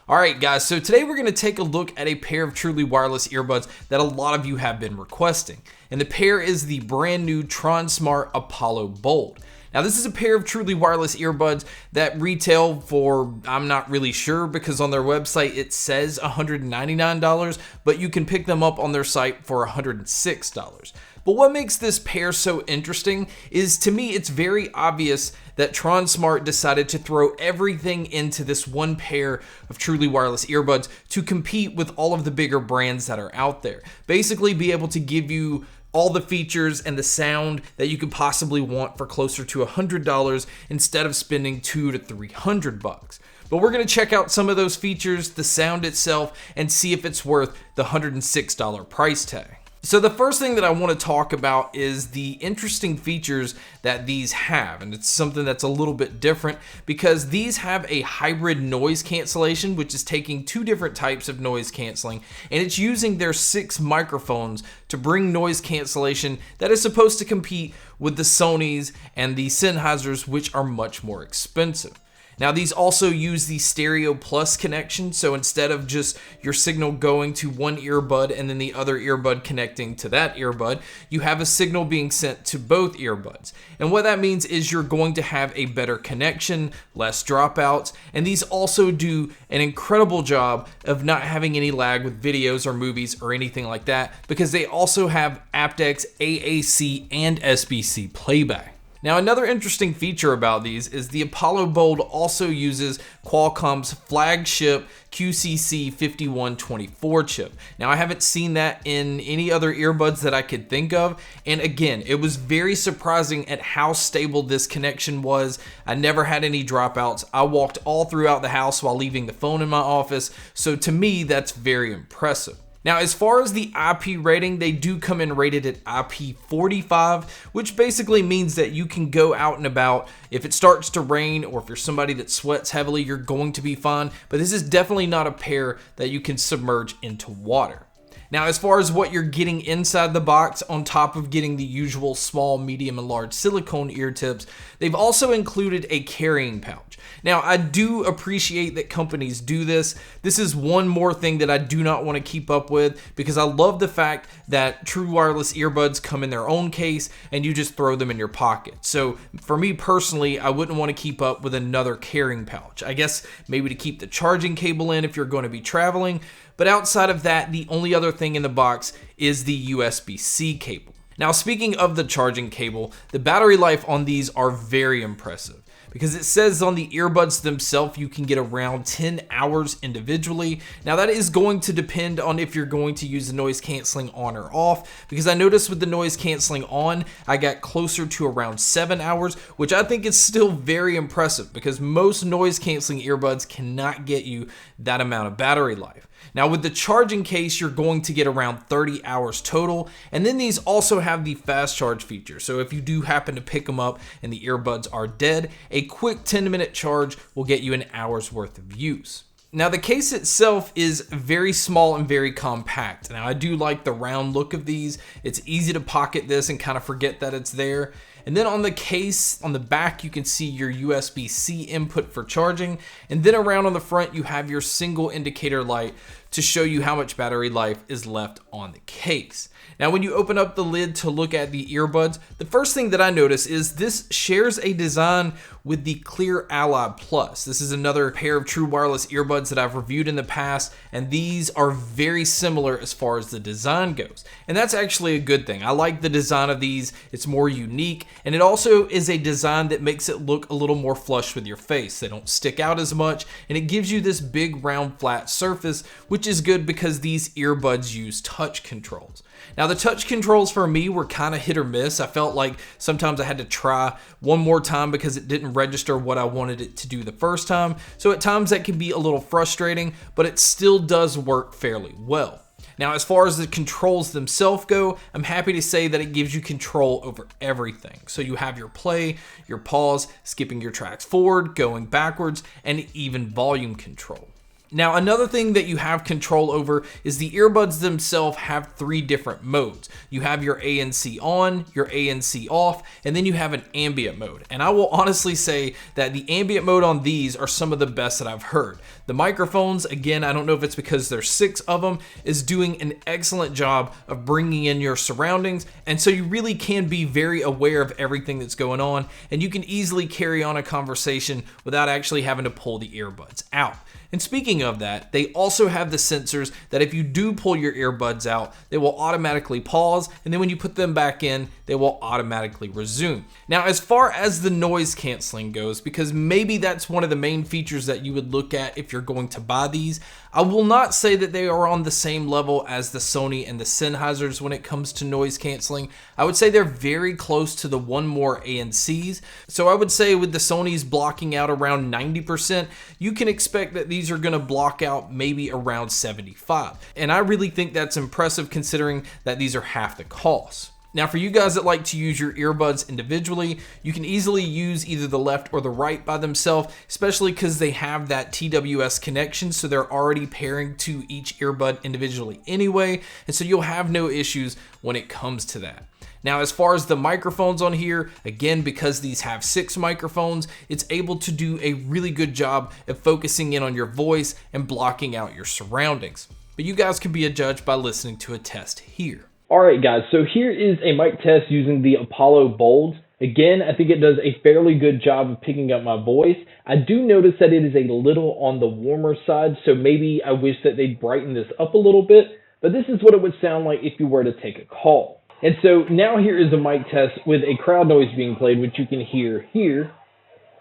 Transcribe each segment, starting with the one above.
Alright guys, so today we're going to take a look at a pair of truly wireless earbuds that a lot of you have been requesting. And the pair is the brand new Tronsmart Apollo Bold. Now this is a pair of truly wireless earbuds that retail for, I'm not really sure because on their website it says $199, but you can pick them up on their site for $106. But what makes this pair so interesting is, to me, it's very obvious that Tronsmart decided to throw everything into this one pair of truly wireless earbuds to compete with all of the bigger brands that are out there. Basically be able to give you all the features and the sound that you could possibly want for closer to $100 instead of spending $200 to $300. But we're going to check out some of those features, the sound itself, and see if it's worth the $106 price tag. So the first thing that I want to talk about is the interesting features that these have, and it's something that's a little bit different because these have a hybrid noise cancellation, which is taking two different types of noise canceling, and it's using their 6 microphones to bring noise cancellation that is supposed to compete with the Sonys and the Sennheisers, which are much more expensive. Now these also use the Stereo Plus connection, so instead of just your signal going to one earbud and then the other earbud connecting to that earbud, you have a signal being sent to both earbuds. And what that means is you're going to have a better connection, less dropouts, and these also do an incredible job of not having any lag with videos or movies or anything like that, because they also have aptX, AAC, and SBC playback. Now another interesting feature about these is the Apollo Bold also uses Qualcomm's flagship QCC5124 chip. Now I haven't seen that in any other earbuds that I could think of, and again, it was very surprising at how stable this connection was. I never had any dropouts. I walked all throughout the house while leaving the phone in my office, so to me that's very impressive. Now, as far as the IP rating, they do come in rated at IP45, which basically means that you can go out and about. If it starts to rain or if you're somebody that sweats heavily, you're going to be fine. But this is definitely not a pair that you can submerge into water. Now, as far as what you're getting inside the box, on top of getting the usual small, medium, and large silicone ear tips, they've also included a carrying pouch. Now, I do appreciate that companies do this. This is one more thing that I do not want to keep up with because I love the fact that true wireless earbuds come in their own case and you just throw them in your pocket. So for me personally, I wouldn't want to keep up with another carrying pouch. I guess maybe to keep the charging cable in if you're going to be traveling. But outside of that, the only other thing in the box is the USB-C cable. Now, speaking of the charging cable, the battery life on these are very impressive because it says on the earbuds themselves you can get around 10 hours individually. Now that is going to depend on if you're going to use the noise canceling on or off, because I noticed with the noise canceling on, I got closer to around 7 hours, which I think is still very impressive because most noise canceling earbuds cannot get you that amount of battery life. Now with the charging case, you're going to get around 30 hours total, and then these also have the fast charge feature. So if you do happen to pick them up and the earbuds are dead, a quick 10-minute charge will get you an hour's worth of use. Now the case itself is very small and very compact. Now I do like the round look of these. It's easy to pocket this and kind of forget that it's there. And then on the case, on the back, you can see your USB-C input for charging. And then around on the front, you have your single indicator light to show you how much battery life is left on the case. Now, when you open up the lid to look at the earbuds, the first thing that I notice is this shares a design with the Clear Ally Plus. This is another pair of true wireless earbuds that I've reviewed in the past, and these are very similar as far as the design goes. And that's actually a good thing. I like the design of these. It's more unique, and it also is a design that makes it look a little more flush with your face. They don't stick out as much, and it gives you this big round flat surface, which is good because these earbuds use touch controls. Now the touch controls for me were kind of hit or miss. I felt like sometimes I had to try one more time because it didn't register what I wanted it to do the first time. So at times that can be a little frustrating, but it still does work fairly well. Now, as far as the controls themselves go, I'm happy to say that it gives you control over everything. So you have your play, your pause, skipping your tracks forward, going backwards, and even volume control. Now, another thing that you have control over is the earbuds themselves have 3 different modes. You have your ANC on, your ANC off, and then you have an ambient mode. And I will honestly say that the ambient mode on these are some of the best that I've heard. The microphones, again, I don't know if it's because there's 6 of them, is doing an excellent job of bringing in your surroundings. And so you really can be very aware of everything that's going on, and you can easily carry on a conversation without actually having to pull the earbuds out. And speaking of that, they also have the sensors that if you do pull your earbuds out, they will automatically pause, and then when you put them back in, they will automatically resume. Now, as far as the noise canceling goes, because maybe that's one of the main features that you would look at if you're going to buy these, I will not say that they are on the same level as the Sony and the Sennheisers when it comes to noise canceling. I would say they're very close to the One More ANCs. So I would say with the Sonys blocking out around 90%, you can expect that these are going to block out maybe around 75. And I really think that's impressive considering that these are half the cost. Now, for you guys that like to use your earbuds individually, you can easily use either the left or the right by themselves, especially because they have that TWS connection, so they're already pairing to each earbud individually anyway, and so you'll have no issues when it comes to that. Now, as far as the microphones on here, again, because these have 6 microphones, it's able to do a really good job of focusing in on your voice and blocking out your surroundings. But you guys can be a judge by listening to a test here. Alright guys, so here is a mic test using the Apollo Bold. Again, I think it does a fairly good job of picking up my voice. I do notice that it is a little on the warmer side, so maybe I wish that they'd brighten this up a little bit, but this is what it would sound like if you were to take a call. And so now here is a mic test with a crowd noise being played, which you can hear here.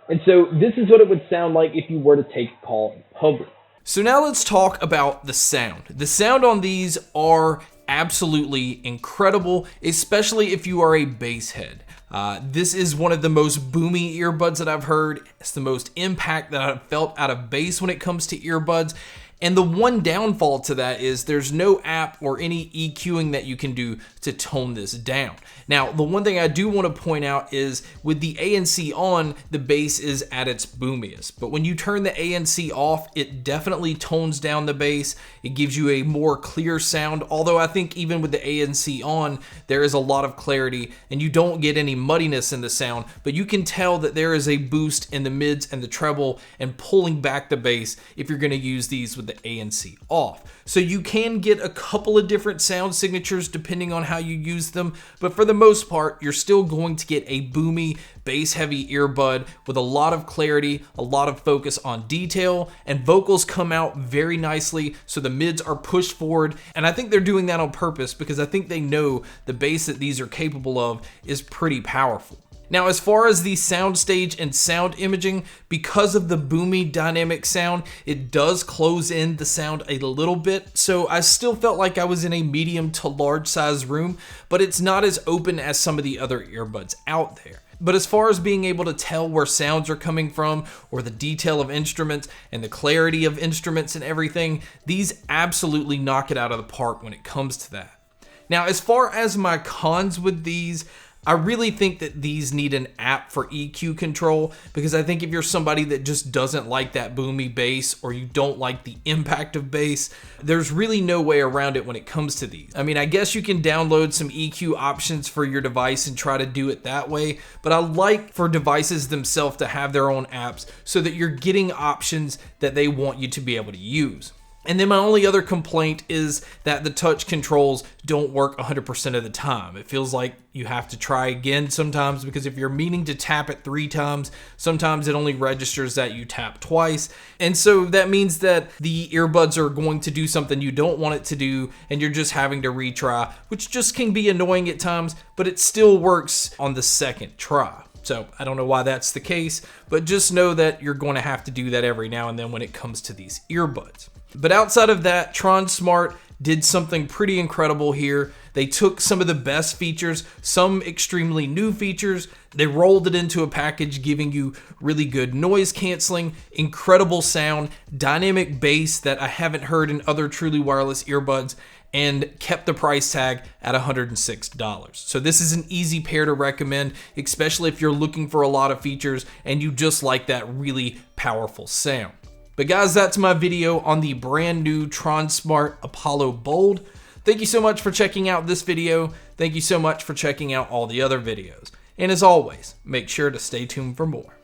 And so this is what it would sound like if you were to take a call in public. So now let's talk about the sound. The sound on these are absolutely incredible, especially if you are a bass head. This is one of the most boomy earbuds that I've heard. It's the most impact that I've felt out of bass when it comes to earbuds. And the one downfall to that is there's no app or any EQing that you can do to tone this down. Now, the one thing I do want to point out is with the ANC on, the bass is at its boomiest. But when you turn the ANC off, it definitely tones down the bass. It gives you a more clear sound, although I think even with the ANC on, there is a lot of clarity and you don't get any muddiness in the sound, but you can tell that there is a boost in the mids and the treble and pulling back the bass if you're going to use these with the ANC off. So you can get a couple of different sound signatures depending on how you use them, but for the most part, you're still going to get a boomy, bass-heavy earbud with a lot of clarity, a lot of focus on detail, and vocals come out very nicely, so the mids are pushed forward, and I think they're doing that on purpose because I think they know the bass that these are capable of is pretty powerful. Now, as far as the soundstage and sound imaging, because of the boomy dynamic sound, it does close in the sound a little bit, so I still felt like I was in a medium to large size room, but it's not as open as some of the other earbuds out there. But as far as being able to tell where sounds are coming from, or the detail of instruments and the clarity of instruments and everything, these absolutely knock it out of the park when it comes to that. Now, as far as my cons with these, I really think that these need an app for EQ control, because I think if you're somebody that just doesn't like that boomy bass or you don't like the impact of bass, there's really no way around it when it comes to these. I mean, I guess you can download some EQ options for your device and try to do it that way, but I like for devices themselves to have their own apps so that you're getting options that they want you to be able to use. And then my only other complaint is that the touch controls don't work 100% of the time. It feels like you have to try again sometimes, because if you're meaning to tap it 3 times, sometimes it only registers that you tap twice. And so that means that the earbuds are going to do something you don't want it to do, and you're just having to retry, which just can be annoying at times, but it still works on the second try. So I don't know why that's the case, but just know that you're going to have to do that every now and then when it comes to these earbuds. But outside of that, Tronsmart did something pretty incredible here. They took some of the best features, some extremely new features, they rolled it into a package giving you really good noise canceling, incredible sound, dynamic bass that I haven't heard in other truly wireless earbuds, and kept the price tag at $106. So this is an easy pair to recommend, especially if you're looking for a lot of features and you just like that really powerful sound. But guys, that's my video on the brand new Tronsmart Apollo Bold. Thank you so much for checking out this video. Thank you so much for checking out all the other videos. And as always, make sure to stay tuned for more.